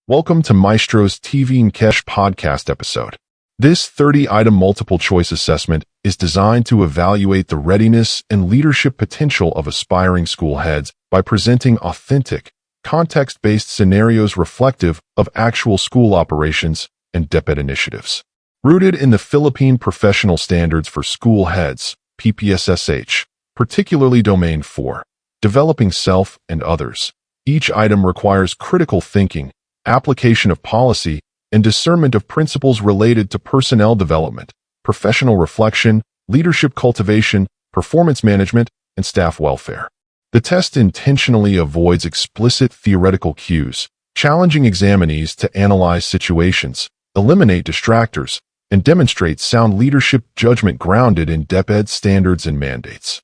Welcome to Maestro's NQESH Podcast episode. This 30-item multiple-choice assessment is designed to evaluate the readiness and leadership potential of aspiring school heads by presenting authentic, context-based scenarios reflective of actual school operations and DepEd initiatives. Rooted in the Philippine Professional Standards for School Heads, PPSSH, particularly Domain 4, Developing Self and Others, each item requires critical thinking, application of policy, and discernment of principles related to personnel development, professional reflection, leadership cultivation, performance management, and staff welfare. The test intentionally avoids explicit theoretical cues, challenging examinees to analyze situations, eliminate distractors, and demonstrate sound leadership judgment grounded in DepEd standards and mandates.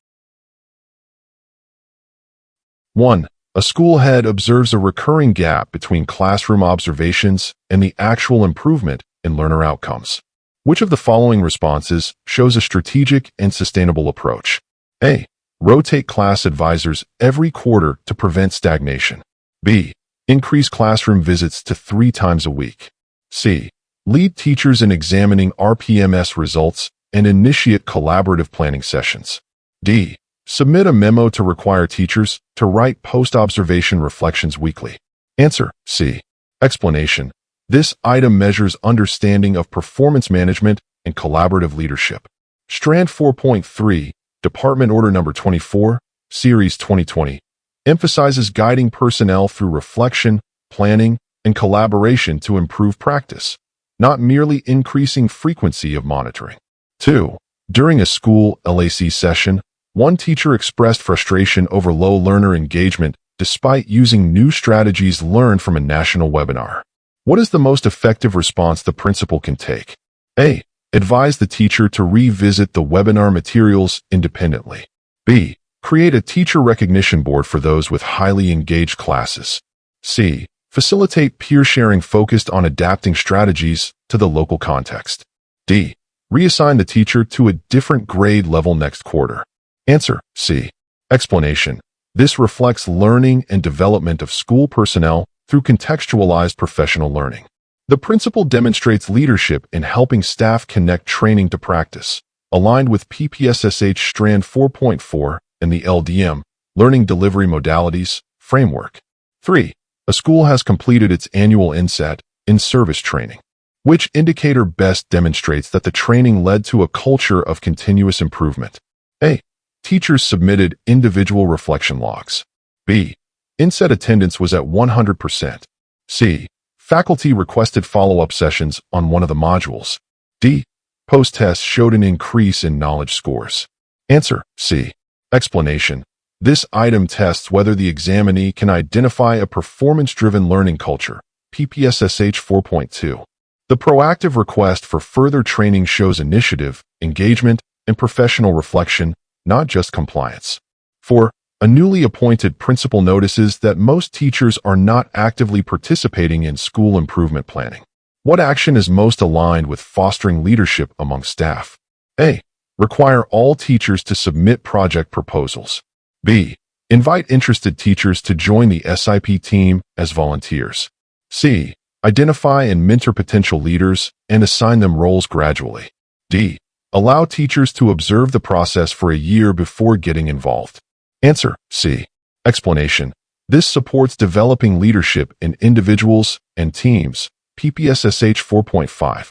1. A school head observes a recurring gap between classroom observations and the actual improvement in learner outcomes. Which of the following responses shows a strategic and sustainable approach? A. Rotate class advisors every quarter to prevent stagnation. B. Increase classroom visits to 3 times a week. C. Lead teachers in examining RPMS results and initiate collaborative planning sessions. D. Submit a memo to require teachers to write post-observation reflections weekly. Answer: C. Explanation: this item measures understanding of performance management and collaborative leadership. Strand 4.3, Department Order Number 24, Series 2020, emphasizes guiding personnel through reflection, planning, and collaboration to improve practice, not merely increasing frequency of monitoring. 2. During a school LAC session, one teacher expressed frustration over low learner engagement despite using new strategies learned from a national webinar. What is the most effective response the principal can take? A. Advise the teacher to revisit the webinar materials independently. B. Create a teacher recognition board for those with highly engaged classes. C. Facilitate peer sharing focused on adapting strategies to the local context. D. Reassign the teacher to a different grade level next quarter. Answer: C. Explanation: this reflects learning and development of school personnel through contextualized professional learning. The principal demonstrates leadership in helping staff connect training to practice, aligned with PPSSH Strand 4.4 and the LDM, Learning Delivery Modalities, framework. 3. A school has completed its annual INSET, in-service training. Which indicator best demonstrates that the training led to a culture of continuous improvement? A. Teachers submitted individual reflection logs. B. INSET attendance was at 100%. C. Faculty requested follow-up sessions on one of the modules. D. Post-tests showed an increase in knowledge scores. Answer: C. Explanation: this item tests whether the examinee can identify a performance-driven learning culture, PPSSH 4.2. The proactive request for further training shows initiative, engagement, and professional reflection, not just compliance. 4. A newly appointed principal notices that most teachers are not actively participating in school improvement planning. What action is most aligned with fostering leadership among staff? A. Require all teachers to submit project proposals. B. Invite interested teachers to join the SIP team as volunteers. C. Identify and mentor potential leaders and assign them roles gradually. D. Allow teachers to observe the process for a year before getting involved. Answer: C. Explanation: this supports developing leadership in individuals and teams, PPSSH 4.5.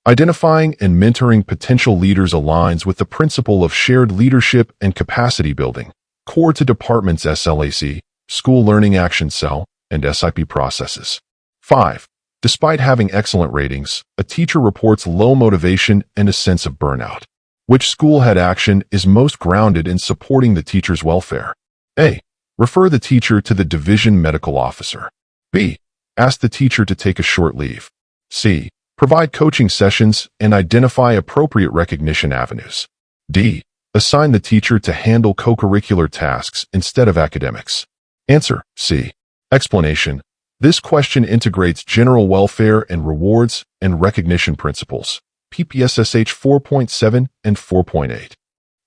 Identifying and mentoring potential leaders aligns with the principle of shared leadership and capacity building, core to departments' SLAC, School Learning Action Cell, and SIP processes. 5. Despite having excellent ratings, a teacher reports low motivation and a sense of burnout. Which school head action is most grounded in supporting the teacher's welfare? A. Refer the teacher to the division medical officer. B. Ask the teacher to take a short leave. C. Provide coaching sessions and identify appropriate recognition avenues. D. Assign the teacher to handle co-curricular tasks instead of academics. Answer: C. Explanation: this question integrates general welfare and rewards and recognition principles, PPSSH 4.7 and 4.8.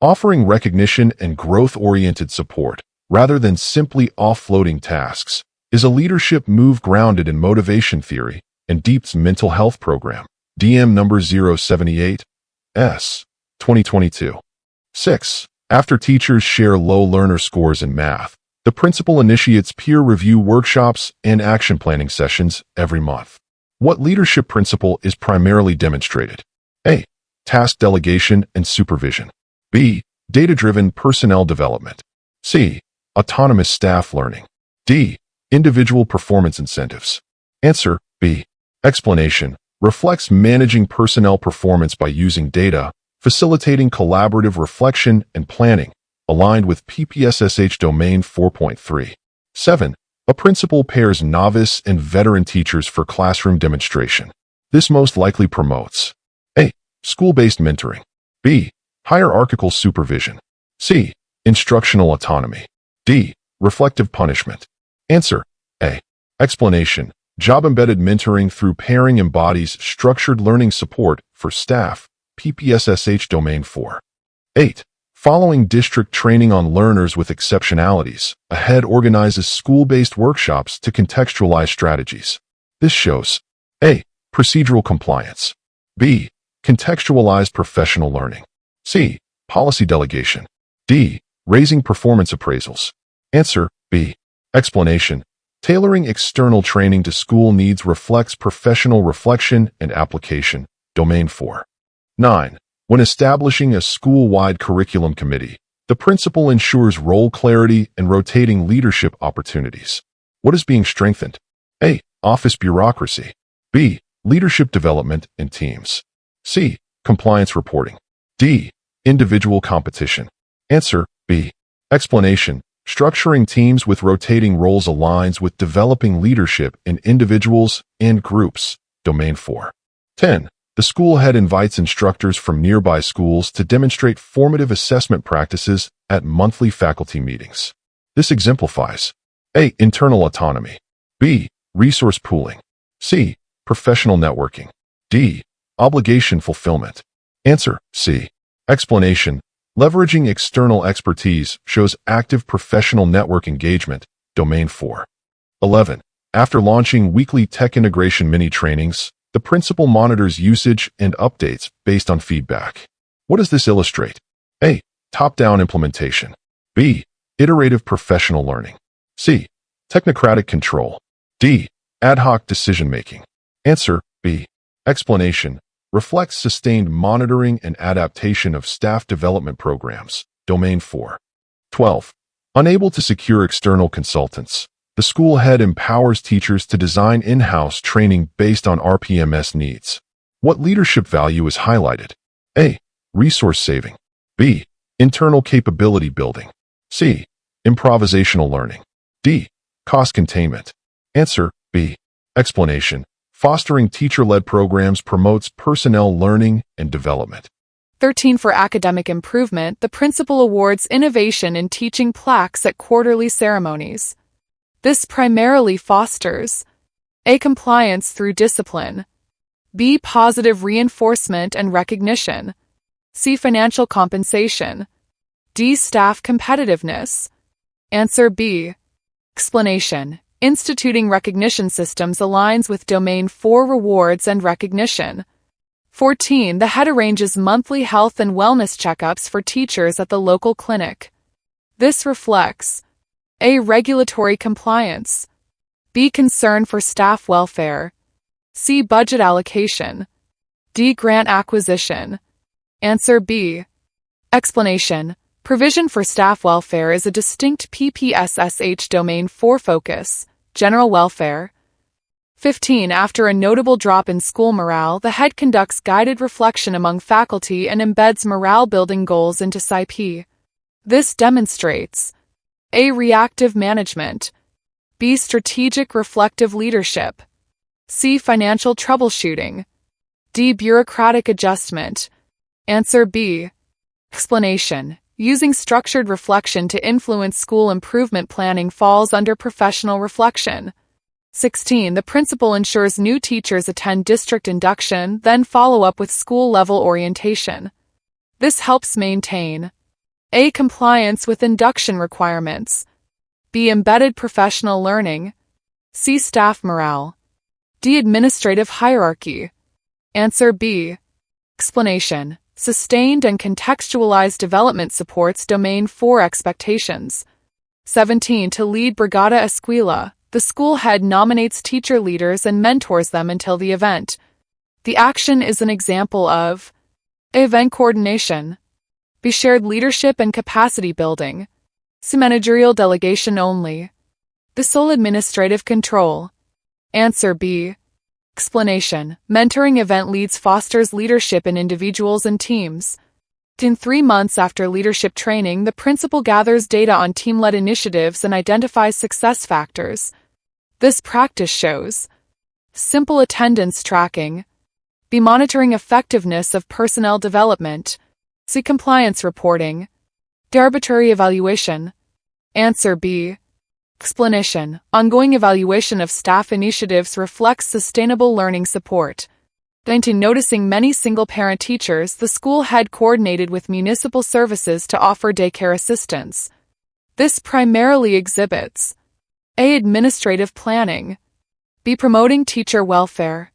Offering recognition and growth-oriented support, rather than simply offloading tasks, is a leadership move grounded in motivation theory and DEPED's mental health program, DM number 078, S, 2022. 6. After teachers share low learner scores in math, the principal initiates peer review workshops and action planning sessions every month. What leadership principle is primarily demonstrated? A. Task delegation and supervision. B. Data-driven personnel development. C. Autonomous staff learning. D. Individual performance incentives. Answer: B. Explanation: reflects managing personnel performance by using data, facilitating collaborative reflection and planning, aligned with PPSSH Domain 4.3. 7. A principal pairs novice and veteran teachers for classroom demonstration. This most likely promotes: A. School-based mentoring. B. Hierarchical supervision. C. Instructional autonomy. D. Reflective punishment. Answer: A. Explanation: job-embedded mentoring through pairing embodies structured learning support for staff, PPSSH Domain 4. 8. Following district training on learners with exceptionalities, a head organizes school-based workshops to contextualize strategies. This shows: A. Procedural compliance. B. Contextualized professional learning. C. Policy delegation. D. Raising performance appraisals. Answer: B. Explanation: tailoring external training to school needs reflects professional reflection and application, Domain 4. 9. When establishing a school-wide curriculum committee, the principal ensures role clarity and rotating leadership opportunities. What is being strengthened? A. Office bureaucracy. B. Leadership development and teams. C. Compliance reporting. D. Individual competition. Answer: B. Explanation: structuring teams with rotating roles aligns with developing leadership in individuals and groups, Domain 4. 10. The school head invites instructors from nearby schools to demonstrate formative assessment practices at monthly faculty meetings. This exemplifies: A. Internal autonomy. B. Resource pooling. C. Professional networking. D. Obligation fulfillment. Answer: C. Explanation: leveraging external expertise shows active professional network engagement, Domain 4. 11. After launching weekly tech integration mini-trainings, the principal monitors usage and updates based on feedback. What does this illustrate? A. Top-down implementation. B. Iterative professional learning. C. Technocratic control. D. Ad hoc decision-making. Answer: B. Explanation: reflects sustained monitoring and adaptation of staff development programs, Domain 4. 12. Unable to secure external consultants, the school head empowers teachers to design in-house training based on RPMS needs. What leadership value is highlighted? A. Resource saving. B. Internal capability building. C. Improvisational learning. D. Cost containment. Answer: B. Explanation: fostering teacher-led programs promotes personnel learning and development. 13. For academic improvement, the principal awards innovation in teaching plaques at quarterly ceremonies. This primarily fosters: A. Compliance through discipline. B. Positive reinforcement and recognition. C. Financial compensation. D. Staff competitiveness. Answer: B. Explanation: instituting recognition systems aligns with Domain 4 rewards and recognition. 14. The head arranges monthly health and wellness checkups for teachers at the local clinic. This reflects: A. Regulatory compliance. B. Concern for staff welfare. C. Budget allocation. D. Grant acquisition. Answer: B. Explanation: provision for staff welfare is a distinct PPSSH Domain 4 focus, general welfare. 15. After a notable drop in school morale, the head conducts guided reflection among faculty and embeds morale-building goals into PSYP. This demonstrates: A. Reactive management. B. Strategic reflective leadership. C. Financial troubleshooting. D. Bureaucratic adjustment. Answer: B. Explanation: using structured reflection to influence school improvement planning falls under professional reflection. 16. The principal ensures new teachers attend district induction, then follow up with school-level orientation. This helps maintain: A. Compliance with induction requirements. B. Embedded professional learning. C. Staff morale. D. Administrative hierarchy. Answer B. Explanation. Sustained and contextualized development supports Domain 4 expectations. 17. To lead Brigada Escuela. The school head nominates teacher leaders and mentors them until the event. The action is an example of A. Event coordination. B. Shared leadership and capacity building. C. Managerial delegation only. The sole administrative control. Answer B. Explanation. Mentoring event leads fosters leadership in individuals and teams. In 3 months after leadership training, the principal gathers data on team-led initiatives and identifies success factors. This practice shows simple attendance tracking, B. Monitoring effectiveness of personnel development, C. Compliance reporting, D. Arbitrary evaluation. Answer B. Explanation. Ongoing evaluation of staff initiatives reflects sustainable learning support. 19. Noticing many single-parent teachers, the school head coordinated with municipal services to offer daycare assistance. This primarily exhibits A. Administrative planning, B. Promoting teacher welfare,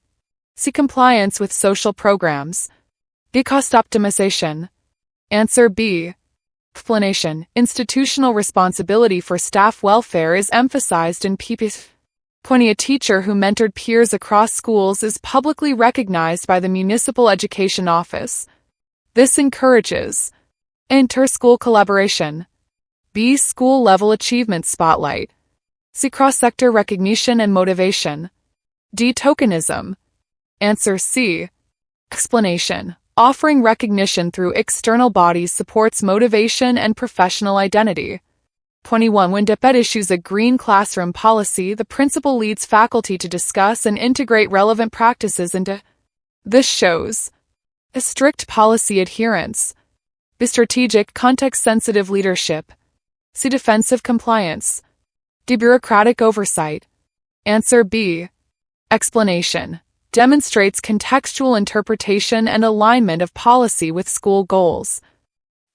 C. Compliance with social programs, D. Cost optimization. Answer B. Explanation. Institutional responsibility for staff welfare is emphasized in PPSSH. 20. A teacher who mentored peers across schools is publicly recognized by the Municipal Education Office. This encourages inter-school collaboration, B. School-level achievement spotlight, C. Cross-sector recognition and motivation, D. Tokenism. Answer C. Explanation. Offering recognition through external bodies supports motivation and professional identity. 21. When DepEd issues a green classroom policy, the principal leads faculty to discuss and integrate relevant practices into. This shows a strict policy adherence, B. Strategic, context-sensitive leadership, C. Defensive compliance, D. Bureaucratic oversight. Answer B. Explanation. Demonstrates contextual interpretation and alignment of policy with school goals.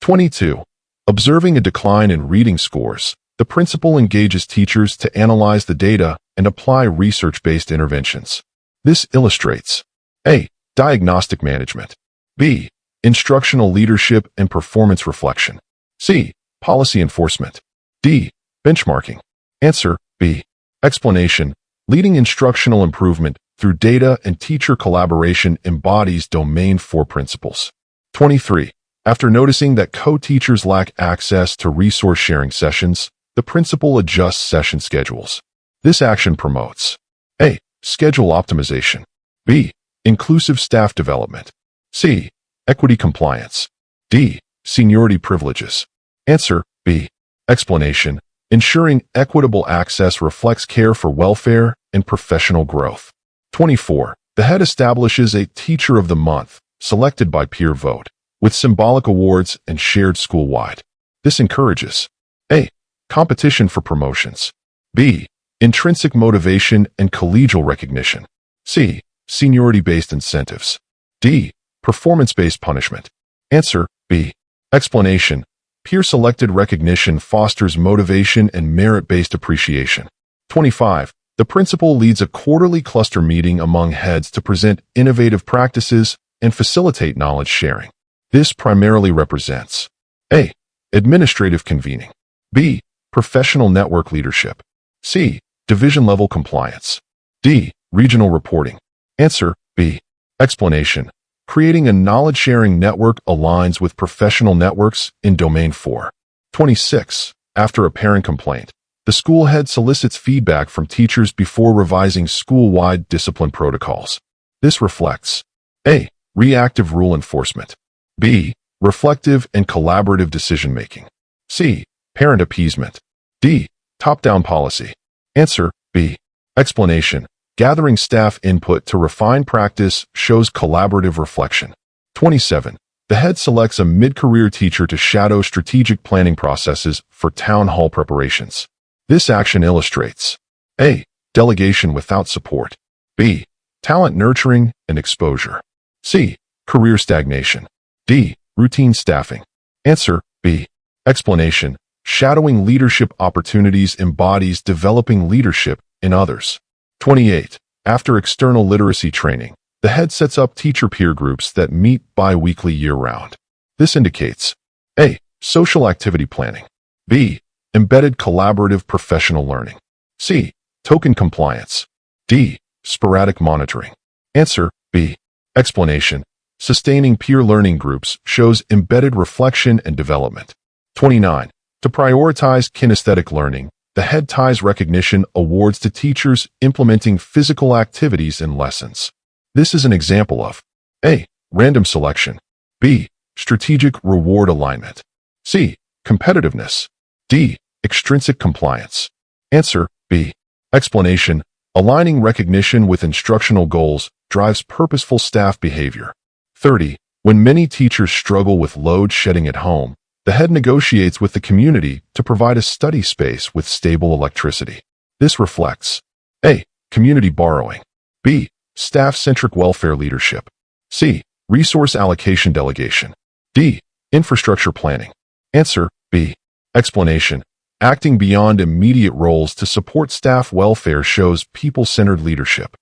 22. Observing a decline in reading scores, the principal engages teachers to analyze the data and apply research-based interventions. This illustrates A. Diagnostic management, B. Instructional leadership and performance reflection, C. Policy enforcement, D. Benchmarking. Answer B. Explanation. Leading instructional improvement through data and teacher collaboration embodies Domain 4 principles. 23. After noticing that co-teachers lack access to resource-sharing sessions, the principal adjusts session schedules. This action promotes A. Schedule optimization, B. Inclusive staff development, C. Equity compliance, D. Seniority privileges. Answer B. Explanation. Ensuring equitable access reflects care for welfare and professional growth. 24. The head establishes a Teacher of the Month, selected by peer vote, with symbolic awards and shared school-wide. This encourages A. Competition for promotions, B. Intrinsic motivation and collegial recognition, C. Seniority-based incentives, D. Performance-based punishment. Answer B. Explanation. Peer-selected recognition fosters motivation and merit-based appreciation. 25. The principal leads a quarterly cluster meeting among heads to present innovative practices and facilitate knowledge sharing. This primarily represents A. Administrative convening, B. Professional network leadership, C. Division-level compliance, D. Regional reporting. Answer B. Explanation. Creating a knowledge-sharing network aligns with professional networks in Domain 4. 26. After a parent complaint, the school head solicits feedback from teachers before revising school-wide discipline protocols. This reflects A. Reactive rule enforcement, B. Reflective and collaborative decision-making, C. Parent appeasement, D. Top-down policy. Answer B. Explanation. Gathering staff input to refine practice shows collaborative reflection. 27. The head selects a mid-career teacher to shadow strategic planning processes for town hall preparations. This action illustrates A. Delegation without support, B. Talent nurturing and exposure, C. Career stagnation, D. Routine staffing. Answer B. Explanation. Shadowing leadership opportunities embodies developing leadership in others. 28. After external literacy training, the head sets up teacher peer groups that meet bi-weekly year-round. This indicates A. Social activity planning. B. Embedded collaborative professional learning. C. Token compliance. D. Sporadic monitoring. Answer B. Explanation. Sustaining peer learning groups shows embedded reflection and development. 29. To prioritize kinesthetic learning, the head ties recognition awards to teachers implementing physical activities in lessons. This is an example of A. Random selection. B. Strategic reward alignment. C. Competitiveness. D. Extrinsic compliance. Answer B. Explanation. Aligning recognition with instructional goals drives purposeful staff behavior. 30. When many teachers struggle with load shedding at home, the head negotiates with the community to provide a study space with stable electricity. This reflects A. Community borrowing. B. Staff-centric welfare leadership. C. Resource allocation delegation. D. Infrastructure planning. Answer B. Explanation. Acting beyond immediate roles to support staff welfare shows people-centered leadership.